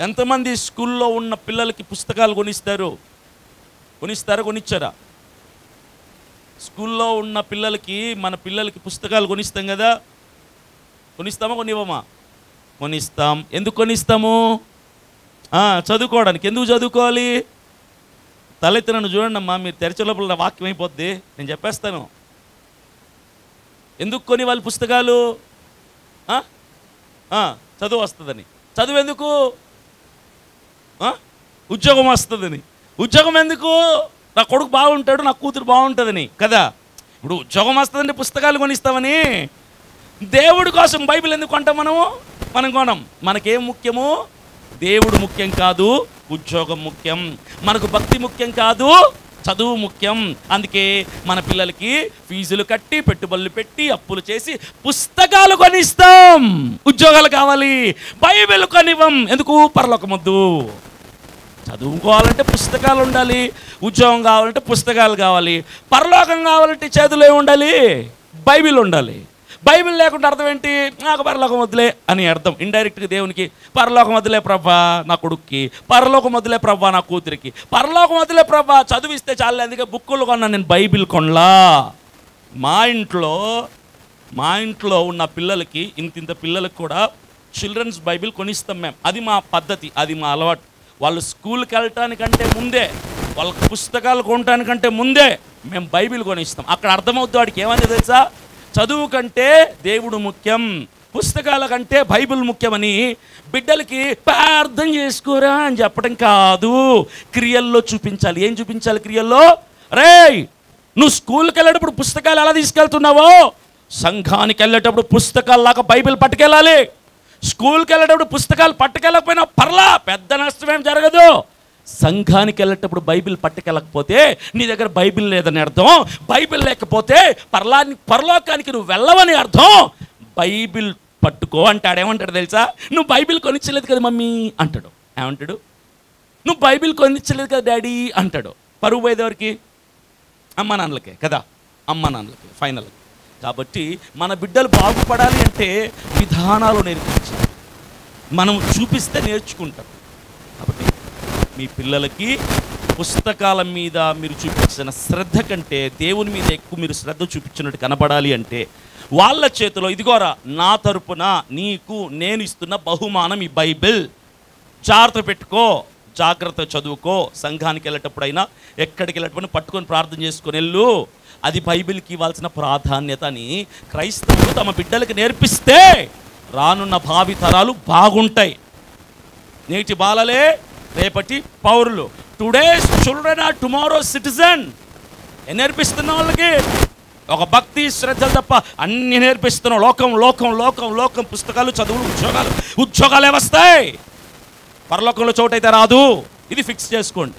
ఎంతమంది స్కూల్లో ఉన్న పిల్లలకి పుస్తకాలు కొనిస్తారా, కొనిచ్చారా? స్కూల్లో ఉన్న పిల్లలకి, మన పిల్లలకి పుస్తకాలు కొనిస్తాం కదా, కొనిస్తామా కొనివ్వమా? కొనిస్తాం. ఎందుకు కొనిస్తాము? చదువుకోవడానికి. ఎందుకు చదువుకోవాలి? తలెత్తి నన్ను చూడండి అమ్మా, మీరు తెరచే లోపల వాక్యం అయిపోద్ది, నేను చెప్పేస్తాను. ఎందుకు కొని వాళ్ళు పుస్తకాలు? చదువు వస్తుందని. చదువు ఎందుకు? ఉద్యోగం వస్తుందని. ఉద్యోగం ఎందుకు? నా కొడుకు బాగుంటాడు, నా కూతురు బాగుంటుందని కదా. ఇప్పుడు ఉద్యోగం వస్తుందంటే పుస్తకాలు కొనిస్తామని. దేవుడి కోసం బైబిల్ ఎందుకు కొంటాం మనం కొనం. మనకేం ముఖ్యము? దేవుడు ముఖ్యం కాదు, ఉద్యోగం ముఖ్యం. మనకు భక్తి ముఖ్యం కాదు, చదువు ముఖ్యం. అందుకే మన పిల్లలకి ఫీజులు కట్టి, పెట్టుబడులు పెట్టి, అప్పులు చేసి పుస్తకాలు కొనిస్తాం. ఉద్యోగాలు కావాలి, బైబిల్ కొనివ్వం. ఎందుకు? పరలోకమొద్దు. చదువుకోవాలంటే పుస్తకాలు ఉండాలి, ఉద్యోగం కావాలంటే పుస్తకాలు కావాలి, పరలోకం కావాలంటే చేతులు ఏమి ఉండాలి? బైబిల్ ఉండాలి. బైబిల్ లేకుండా అర్థం ఏంటి? నాకు పరలోకం వద్దులే అని అర్థం. ఇండైరెక్ట్గా దేవునికి పరలోకం వద్దులే ప్రభా నా కొడుక్కి, పరలోకం వద్దులే ప్రభా నా కూతురికి, పరలోకం వద్దులే ప్రభా చదివిస్తే చాలు. అందుకే బుక్కులు కొన్నాను నేను, బైబిల్ కొనలా. మా ఇంట్లో ఉన్న పిల్లలకి, ఇంత పిల్లలకు కూడా చిల్డ్రన్స్ బైబిల్ కొనిస్తాం మేము. అది మా పద్ధతి, అది మా అలవాటు. వాళ్ళు స్కూల్కి వెళ్ళటానికంటే ముందే, వాళ్ళకి పుస్తకాలు కొనటానికంటే ముందే మేము బైబిల్ కొనిస్తాం. అక్కడ అర్థమవుతుంది వాడికి. ఏమని తెలుసా? చదువు కంటే దేవుడు ముఖ్యం, పుస్తకాల కంటే బైబిల్ ముఖ్యమని బిడ్డలకి ప్రార్థన చేసుకోరా అని చెప్పడం కాదు, క్రియల్లో చూపించాలి. ఏం చూపించాలి క్రియల్లో? రేయ్, నువ్వు స్కూల్కి వెళ్ళేటప్పుడు పుస్తకాలు ఎలా తీసుకెళ్తున్నావో, సంఘానికి వెళ్ళేటప్పుడు పుస్తకాల్లాగా బైబిల్ పట్టుకెళ్ళాలి. స్కూల్కి వెళ్ళేటప్పుడు పుస్తకాలు పట్టుకెళ్ళకపోయినా పర్లా, పెద్ద నష్టం ఏం జరగదు. సంఘానికి వెళ్ళేటప్పుడు బైబిల్ పట్టుకెళ్ళకపోతే నీ దగ్గర బైబిల్ లేదని అర్థం. బైబిల్ లేకపోతే పరలోకానికి నువ్వు వెళ్ళవని అర్థం. బైబిల్ పట్టుకో అంటాడు. ఏమంటాడు తెలుసా? నువ్వు బైబిల్ కొనిచ్చలేదు కదా మమ్మీ అంటాడు. ఏమంటాడు? నువ్వు బైబిల్ కొనిచ్చలేదు కదా డాడీ అంటాడు. పరువు పోయేదెవరికి? అమ్మ నాన్నలకే కదా, అమ్మ నాన్నలకే ఫైనల్. కాబట్టి మన బిడ్డలు బాగుపడాలి అంటే విధానాలు నేర్పించాలి, మనం చూపిస్తే నేర్చుకుంటాం. కాబట్టి మీ పిల్లలకి పుస్తకాల మీద మీరు చూపించిన శ్రద్ధ కంటే దేవుని మీద ఎక్కువ మీరు శ్రద్ధ చూపించినట్టు కనపడాలి అంటే వాళ్ళ చేతిలో ఇదిగోరా నా తరపున నీకు నేను ఇస్తున్న బహుమానం ఈ బైబిల్, జాగ్రత్త పెట్టుకో, జాగ్రత్త చదువుకో. సంఘానికి వెళ్ళేటప్పుడైనా ఎక్కడికి వెళ్ళేటప్పుడు పట్టుకొని ప్రార్థన చేసుకొని వెళ్ళు. అది బైబిల్కి ఇవ్వాల్సిన ప్రాధాన్యత అని క్రైస్తవులు తమ బిడ్డలకి నేర్పిస్తే రానున్న భావి తరాలు బాగుంటాయి. నేటి బాలలే రేపటి పౌరులు. Today's children are tomorrow's citizen. నేర్పిస్తున్న వాళ్ళకి ఒక భక్తి శ్రద్ధలు తప్ప అన్ని నేర్పిస్తున్నాం. లోకం లోకం లోకం లోకం, పుస్తకాలు, చదువులు, ఉద్యోగాలే వస్తాయి. పరలోకంలో చోటైతే రాదు. ఇది ఫిక్స్ చేసుకోండి.